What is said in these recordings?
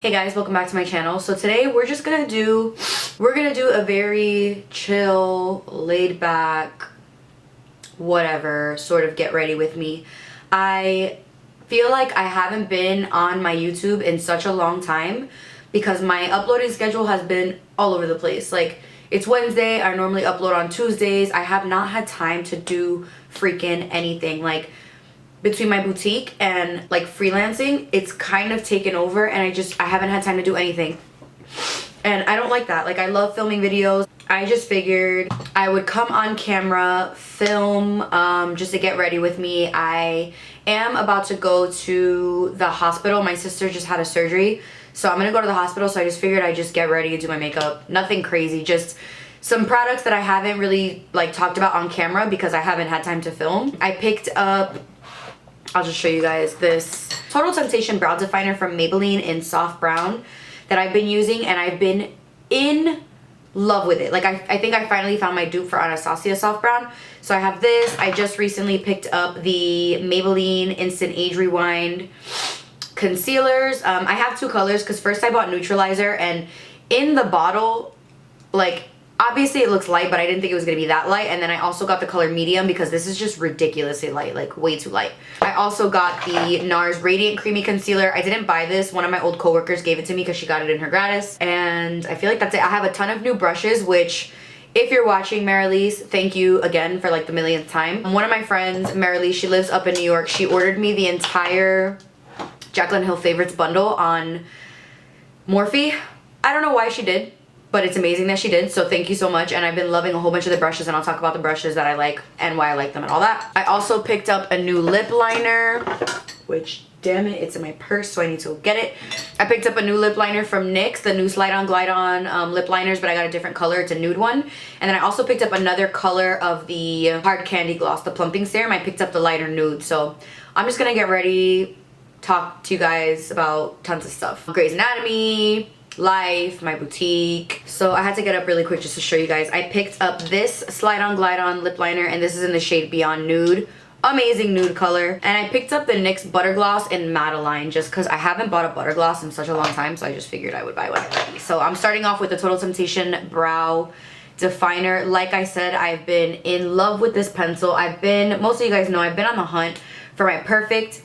Hey guys, welcome back to my channel. So today we're gonna do a very chill, laid back, whatever sort of get ready with me. I feel like I haven't been on my YouTube in such a long time because my uploading schedule has been all over the place. Like, it's Wednesday, I normally upload on Tuesdays. I have not had time to do freaking anything. Like, between my boutique and like freelancing, it's kind of taken over and I haven't had time to do anything. And I don't like that. Like, I love filming videos. I just figured I would come on camera, film, just to get ready with me. I am about to go to the hospital. My sister just had a surgery, so I'm gonna go to the hospital, so I just figured I'd just get ready and do my makeup. Nothing crazy, just some products that I haven't really like talked about on camera because I haven't had time to film. I picked up, I'll just show you guys this Total Temptation Brow Definer from Maybelline in Soft Brown that I've been using, and I've been in love with it. Like, I think I finally found my dupe for Anastasia Soft Brown. So I have this. I just recently picked up the Maybelline Instant Age Rewind concealers. I have two colors because first I bought Neutralizer, and in the bottle, like, obviously it looks light, but I didn't think it was going to be that light. And then I also got the color medium because this is just ridiculously light, like way too light. I also got the Nars Radiant Creamy Concealer. I didn't buy this. One of my old coworkers gave it to me because she got it in her gratis. And I feel like that's it. I have a ton of new brushes, which if you're watching, Marilise, thank you again for like the millionth time. One of my friends, Marilise, she lives up in New York. She ordered me the entire Jaclyn Hill Favorites bundle on Morphe. I don't know why she did, but it's amazing that she did, so thank you so much. And I've been loving a whole bunch of the brushes, and I'll talk about the brushes that I like and why I like them and all that. I also picked up a new lip liner, which, damn it, it's in my purse, so I need to go get it. I picked up a new lip liner from NYX, the new Slide On Glide On lip liners, but I got a different color. It's a nude one. And then I also picked up another color of the Hard Candy Gloss, the Plumping Serum. I picked up the lighter nude, so I'm just gonna get ready, talk to you guys about tons of stuff. Grey's Anatomy, life, my boutique. So I had to get up really quick just to show you guys. I picked up this Slide On Glide On lip liner, and this is in the shade Beyond Nude. Amazing nude color. And I picked up the NYX Butter Gloss in Maybelline just because I haven't bought a butter gloss in such a long time, so I just figured I would buy one already. So I'm starting off with the Total Temptation Brow Definer. Like I said, I've been in love with this pencil. Most of you guys know, I've been on the hunt for my perfect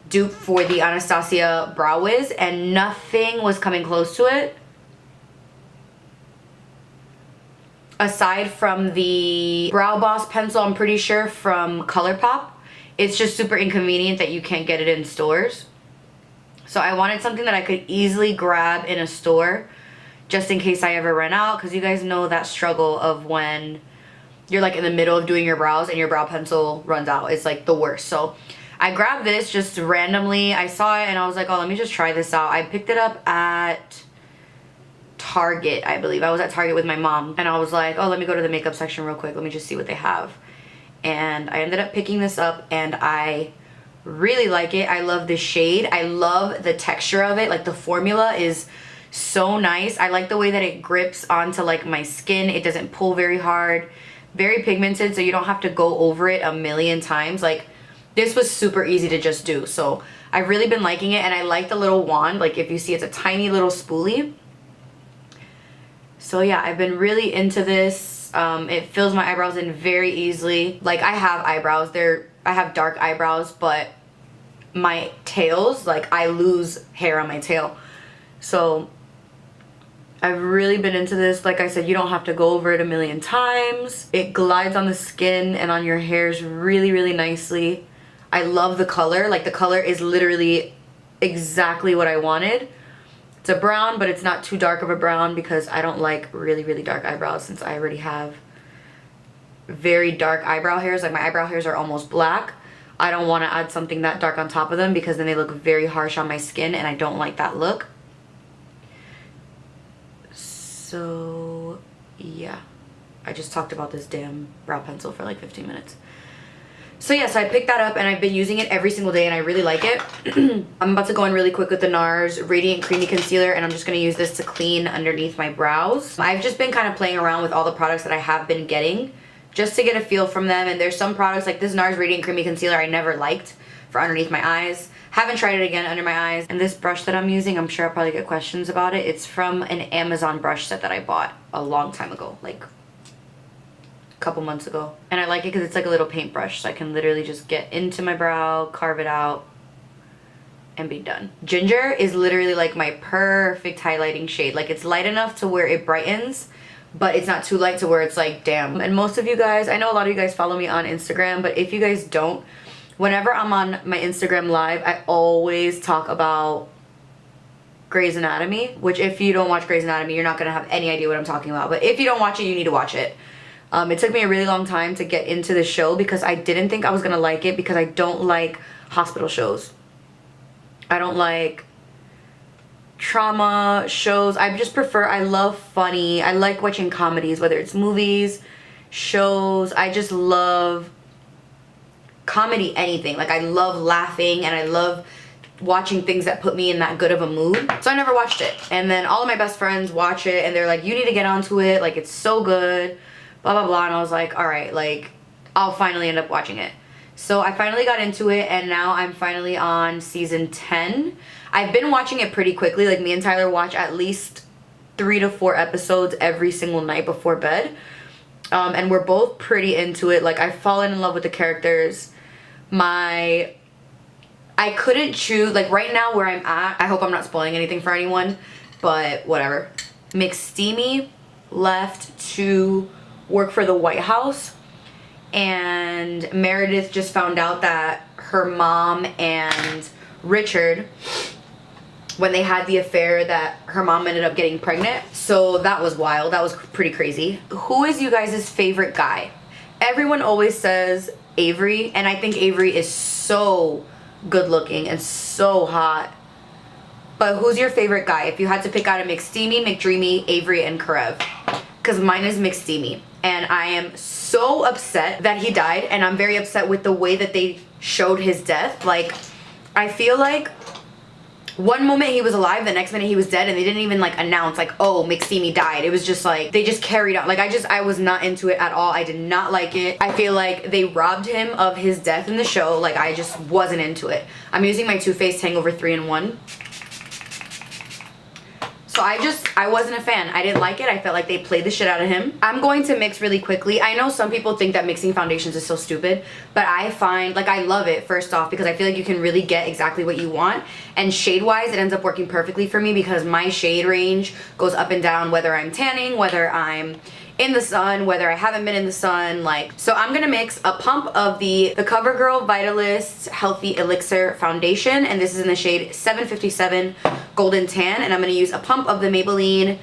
dupe for the Anastasia Brow Wiz, and nothing was coming close to it aside from the Brow Boss pencil, I'm pretty sure, from ColourPop. It's just super inconvenient that you can't get it in stores, so I wanted something that I could easily grab in a store just in case I ever ran out, because you guys know that struggle of when you're like in the middle of doing your brows and your brow pencil runs out. It's like the worst. So I grabbed this just randomly. I saw it and I was like, oh, let me just try this out. I picked it up at Target, I believe. I was at Target with my mom, and I was like, oh, let me go to the makeup section real quick. Let me just see what they have. And I ended up picking this up, and I really like it. I love the shade. I love the texture of it. Like, the formula is so nice. I like the way that it grips onto like my skin. It doesn't pull very hard. Very pigmented, so you don't have to go over it a million times. Like, this was super easy to just do, so I've really been liking it. And I like the little wand. Like, if you see, it's a tiny little spoolie. So yeah, I've been really into this. It fills my eyebrows in very easily. Like, I have eyebrows. I have dark eyebrows, but my tails, like, I lose hair on my tail. So I've really been into this. Like I said, you don't have to go over it a million times. It glides on the skin and on your hairs really, really nicely. I love the color. Like, the color is literally exactly what I wanted. It's a brown, but it's not too dark of a brown because I don't like really, really dark eyebrows, since I already have very dark eyebrow hairs. Like, my eyebrow hairs are almost black. I don't want to add something that dark on top of them because then they look very harsh on my skin, and I don't like that look. So yeah, I just talked about this damn brow pencil for like 15 minutes. So yeah, so I picked that up, and I've been using it every single day, and I really like it. I'm about to go in really quick with the Nars Radiant Creamy Concealer, and I'm just going to use this to clean underneath my brows. I've just been kind of playing around with all the products that I have been getting just to get a feel from them. And there's some products, like this Nars Radiant Creamy Concealer, I never liked for underneath my eyes. Haven't tried it again under my eyes. And this brush that I'm using, I'm sure I'll probably get questions about it. It's from an Amazon brush set that I bought a long time ago, like a couple months ago. And I like it because it's like a little paintbrush, so I can literally just get into my brow, carve it out, and be done. Ginger is literally like my perfect highlighting shade. Like, it's light enough to where it brightens, but it's not too light to where it's like, damn. And most of you guys, I know a lot of you guys follow me on Instagram, but if you guys don't, whenever I'm on my Instagram live, I always talk about Grey's Anatomy, which if you don't watch Grey's Anatomy, you're not gonna have any idea what I'm talking about. But if you don't watch it, you need to watch it. It took me a really long time to get into the show because I didn't think I was gonna like it because I don't like hospital shows. I don't like trauma shows. I just prefer, I love funny. I like watching comedies, whether it's movies, shows. I just love comedy, anything. Like, I love laughing and I love watching things that put me in that good of a mood. So I never watched it. And then all of my best friends watch it and they're like, you need to get onto it. Like, it's so good, blah, blah, blah. And I was like, all right, like, I'll finally end up watching it. So I finally got into it and now I'm finally on season 10. I've been watching it pretty quickly. Like, me and Tyler watch at least 3 to 4 episodes every single night before bed. And we're both pretty into it. Like, I've fallen in love with the characters. I couldn't choose, like, right now where I'm at, I hope I'm not spoiling anything for anyone, but whatever. McSteamy left to work for the White House, and Meredith just found out that her mom and Richard, when they had the affair, that her mom ended up getting pregnant. So that was wild. That was pretty crazy. Who is you guys' favorite guy? Everyone always says Avery, and I think Avery is so good looking and so hot. But who's your favorite guy? If you had to pick out a McSteamy, McDreamy, Avery, and Karev. Because mine is McSteamy. And I am so upset that he died, and I'm very upset with the way that they showed his death. Like, I feel like one moment he was alive, the next minute he was dead, and they didn't even like announce like, oh, McSteamy died. It was just like, they just carried on. Like, I was not into it at all. I did not like it. I feel like they robbed him of his death in the show. Like, I just wasn't into it. I'm using my Faced Hangover 3-in-1. So I wasn't a fan. I didn't like it. I felt like they played the shit out of him. I'm going to mix really quickly. I know some people think that mixing foundations is so stupid, but I find, like, I love it, first off, because I feel like you can really get exactly what you want. And shade-wise, it ends up working perfectly for me because my shade range goes up and down, whether I'm tanning, whether I'm in the sun, whether I haven't been in the sun. Like, so I'm gonna mix a pump of the Covergirl Vitalist Healthy Elixir foundation, and this is in the shade 757 Golden Tan, and I'm gonna use a pump of the Maybelline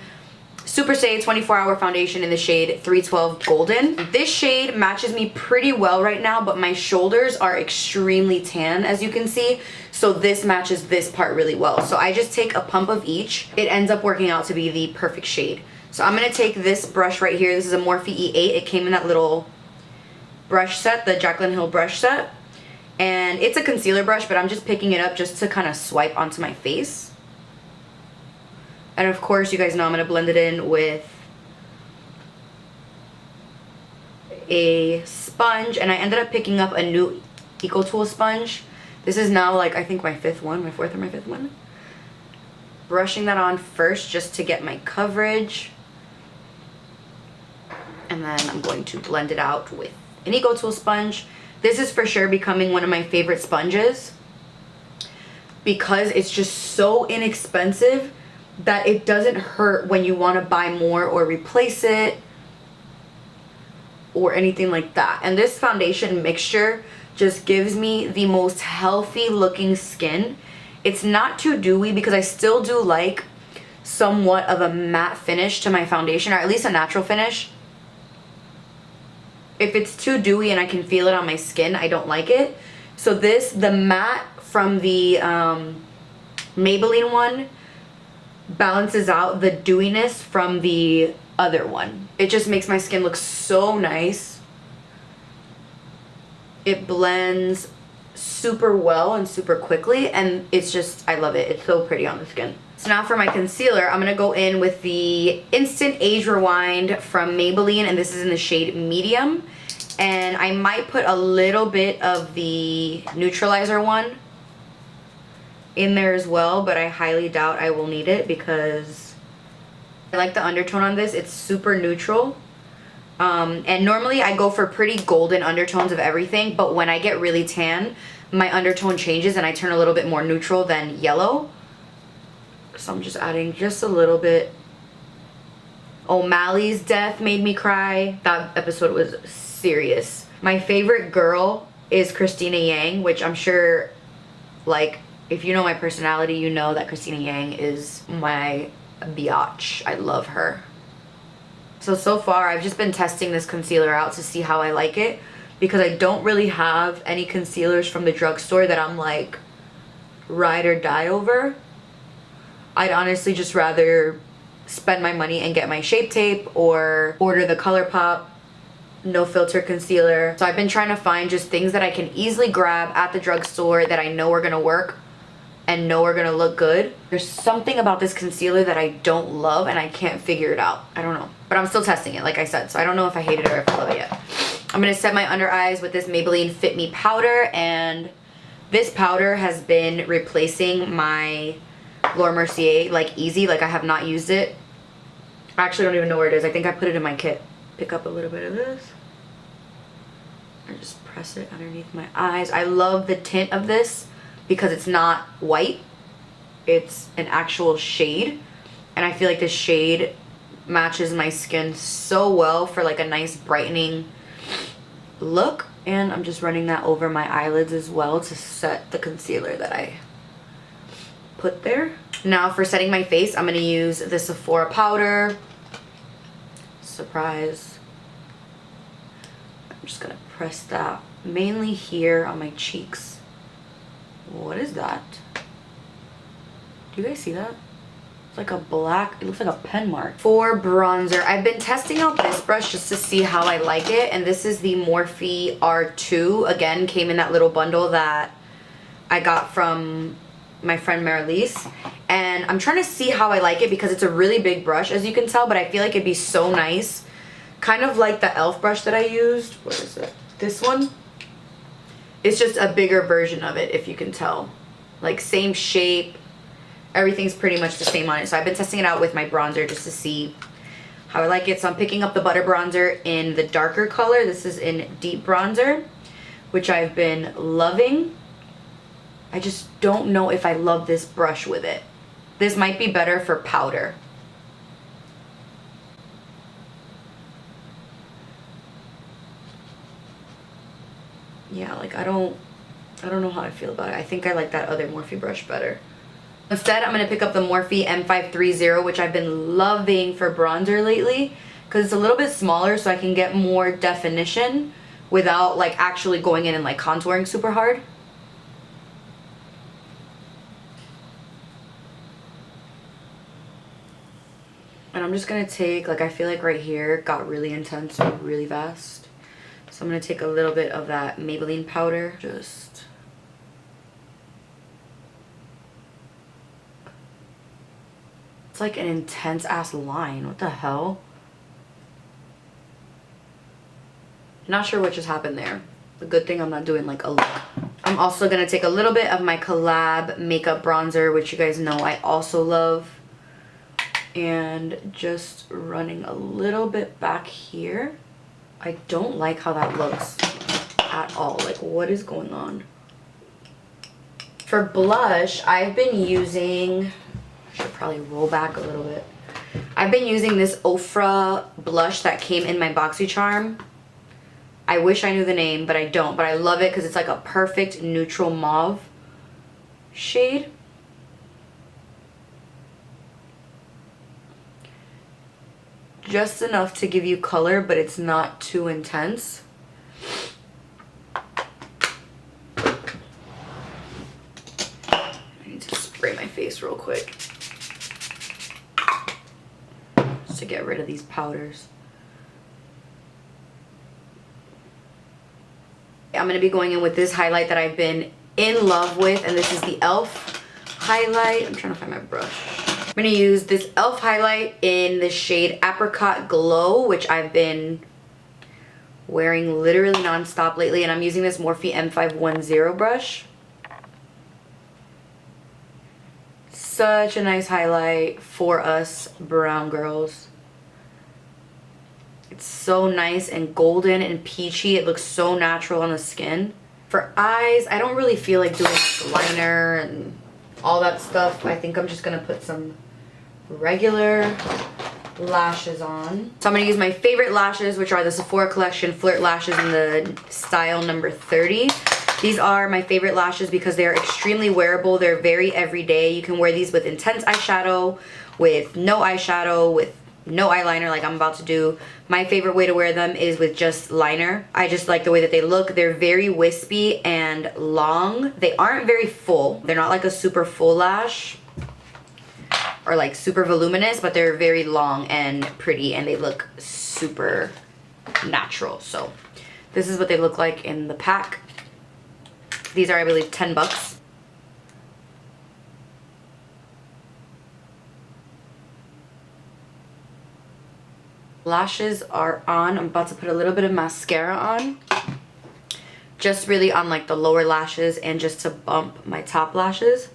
Super Stay 24-Hour Foundation in the shade 312 Golden. This shade matches me pretty well right now, but my shoulders are extremely tan, as you can see, so this matches this part really well. So I just take a pump of each. It ends up working out to be the perfect shade. So I'm going to take this brush right here. This is a Morphe E8. It came in that little brush set, the Jaclyn Hill brush set. And it's a concealer brush, but I'm just picking it up just to kind of swipe onto my face. And of course, you guys know I'm going to blend it in with a sponge. And I ended up picking up a new Eco Tool sponge. This is now, like, I think my fourth or my fifth one. Brushing that on first just to get my coverage. And then I'm going to blend it out with an Eco Tool sponge. This is for sure becoming one of my favorite sponges because it's just so inexpensive that it doesn't hurt when you want to buy more or replace it or anything like that. And this foundation mixture just gives me the most healthy looking skin. It's not too dewy because I still do like somewhat of a matte finish to my foundation, or at least a natural finish. If it's too dewy and I can feel it on my skin, I don't like it. So the matte from the Maybelline one balances out the dewiness from the other one. It just makes my skin look so nice. It blends super well and super quickly, and it's just, I love it. It's so pretty on the skin. So now for my concealer, I'm going to go in with the Instant Age Rewind from Maybelline, and this is in the shade Medium. And I might put a little bit of the neutralizer one in there as well, but I highly doubt I will need it because I like the undertone on this. It's super neutral. And normally I go for pretty golden undertones of everything, but when I get really tan, my undertone changes and I turn a little bit more neutral than yellow. So I'm just adding just a little bit. O'Malley's death made me cry. That episode was serious. My favorite girl is Christina Yang, which I'm sure, like, if you know my personality, you know that Christina Yang is my biatch. I love her. So far I've just been testing this concealer out to see how I like it, because I don't really have any concealers from the drugstore that I'm like ride or die over. I'd honestly just rather spend my money and get my Shape Tape or order the ColourPop no filter concealer. So I've been trying to find just things that I can easily grab at the drugstore that I know are gonna work and know are gonna look good. There's something about this concealer that I don't love and I can't figure it out. I don't know, but I'm still testing it, like I said, so I don't know if I hate it or if I love it yet. I'm gonna set my under eyes with this Maybelline FIT ME powder, and this powder has been replacing my Laura Mercier like easy. Like I have not used it. I actually don't even know where it is. I think I put it in my kit. Pick up a little bit of this and just press it underneath my eyes. I love the tint of this because it's not white, it's an actual shade, and I feel like this shade matches my skin so well for like a nice brightening look. And I'm just running that over my eyelids as well to set the concealer that I put there. Now for setting my face, I'm going to use the Sephora powder. Surprise. I'm just going to press that mainly here on my cheeks. What is that? Do you guys see that? It's like a black, it looks like a pen mark. For bronzer, I've been testing out this brush just to see how I like it, and this is the Morphe R2. Again, came in that little bundle that I got from my friend Marilise, and I'm trying to see how I like it because it's a really big brush, as you can tell, but I feel like it'd be so nice, kind of like the e.l.f. brush that I used. What is it? This one? It's just a bigger version of it, if you can tell. Like same shape, everything's pretty much the same on it. So I've been testing it out with my bronzer just to see how I like it. So I'm picking up the Butter Bronzer in the darker color. This is in Deep Bronzer, which I've been loving. I just don't know if I love this brush with it. This might be better for powder. Yeah, like I don't know how I feel about it. I think I like that other Morphe brush better. Instead, I'm going to pick up the Morphe M530, which I've been loving for bronzer lately because it's a little bit smaller, so I can get more definition without like actually going in and like contouring super hard. And I'm just going to take, like I feel like right here got really intense really fast. So I'm going to take a little bit of that Maybelline powder. Just... it's like an intense ass line. What the hell? Not sure what just happened there. The good thing I'm not doing like a look. I'm also going to take a little bit of my Collab Makeup bronzer, which you guys know I also love. And just running a little bit back here. I don't like how that looks at all. Like, what is going on? For blush, I've been using... I should probably roll back a little bit. I've been using this OFRA blush that came in my BoxyCharm. I wish I knew the name, but I don't. But I love it because it's like a perfect neutral mauve shade. Just enough to give you color, but it's not too intense. I need to spray my face real quick just to get rid of these powders. I'm going to be going in with this highlight that I've been in love with, and this is the e.l.f. highlight. I'm trying to find my brush. I'm going to use this e.l.f. highlight in the shade Apricot Glow, which I've been wearing literally non-stop lately, and I'm using this Morphe M510 brush. Such a nice highlight for us brown girls. It's so nice and golden and peachy. It looks so natural on the skin. For eyes, I don't really feel like doing liner and all that stuff. I think I'm just gonna put some regular lashes on. So I'm gonna use my favorite lashes, which are the Sephora collection Flirt lashes in the style number 30. These are my favorite lashes because they are extremely wearable. They're very everyday. You can wear these with intense eyeshadow, with no eyeshadow, with no eyeliner like I'm about to do. My favorite way to wear them is with just liner. I just like the way that they look. They're very wispy and long. They aren't very full. They're not like a super full lash or like super voluminous, but they're very long and pretty, and they look super natural. So this is what they look like in the pack. These are, I believe, 10 bucks. Lashes are on. I'm about to put a little bit of mascara on. Just really on like the lower lashes and just to bump my top lashes.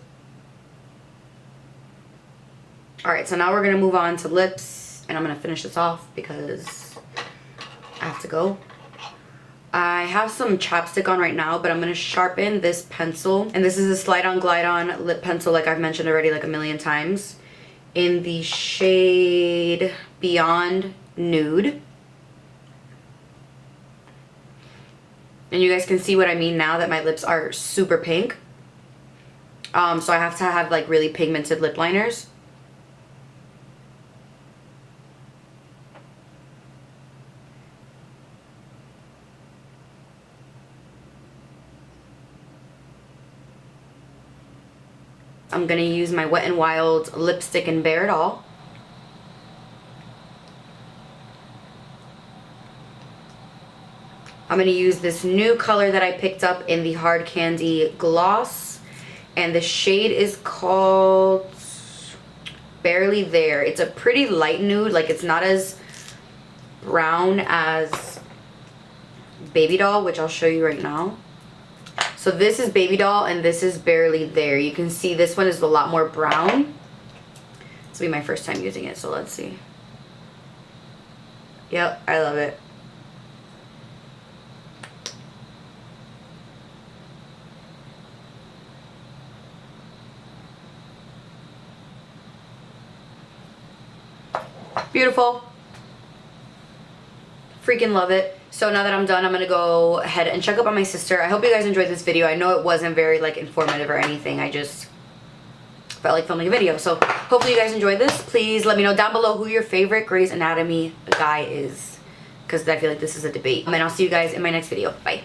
Alright, so now we're going to move on to lips. And I'm going to finish this off because I have to go. I have some chapstick on right now, but I'm going to sharpen this pencil. And this is a Slide On Glide On lip pencil, like I've mentioned already like a million times. In the shade Beyond Nude. And you guys can see what I mean now that my lips are super pink. So I have to have like really pigmented lip liners. I'm going to use my Wet n Wild lipstick in Bare It All. I'm going to use this new color that I picked up in the Hard Candy Gloss. And the shade is called Barely There. It's a pretty light nude. Like, it's not as brown as Baby Doll, which I'll show you right now. So this is Baby Doll and this is Barely There. You can see this one is a lot more brown. This will be my first time using it, so let's see. Yep, I love it. Beautiful. Freaking love it. So now that I'm done, I'm gonna go ahead and check up on my sister. I hope you guys enjoyed this video. I know it wasn't very like informative or anything. I just felt like filming a video. So hopefully you guys enjoyed this. Please let me know down below who your favorite Grey's Anatomy guy is, because I feel like this is a debate. And I'll see you guys in my next video. Bye.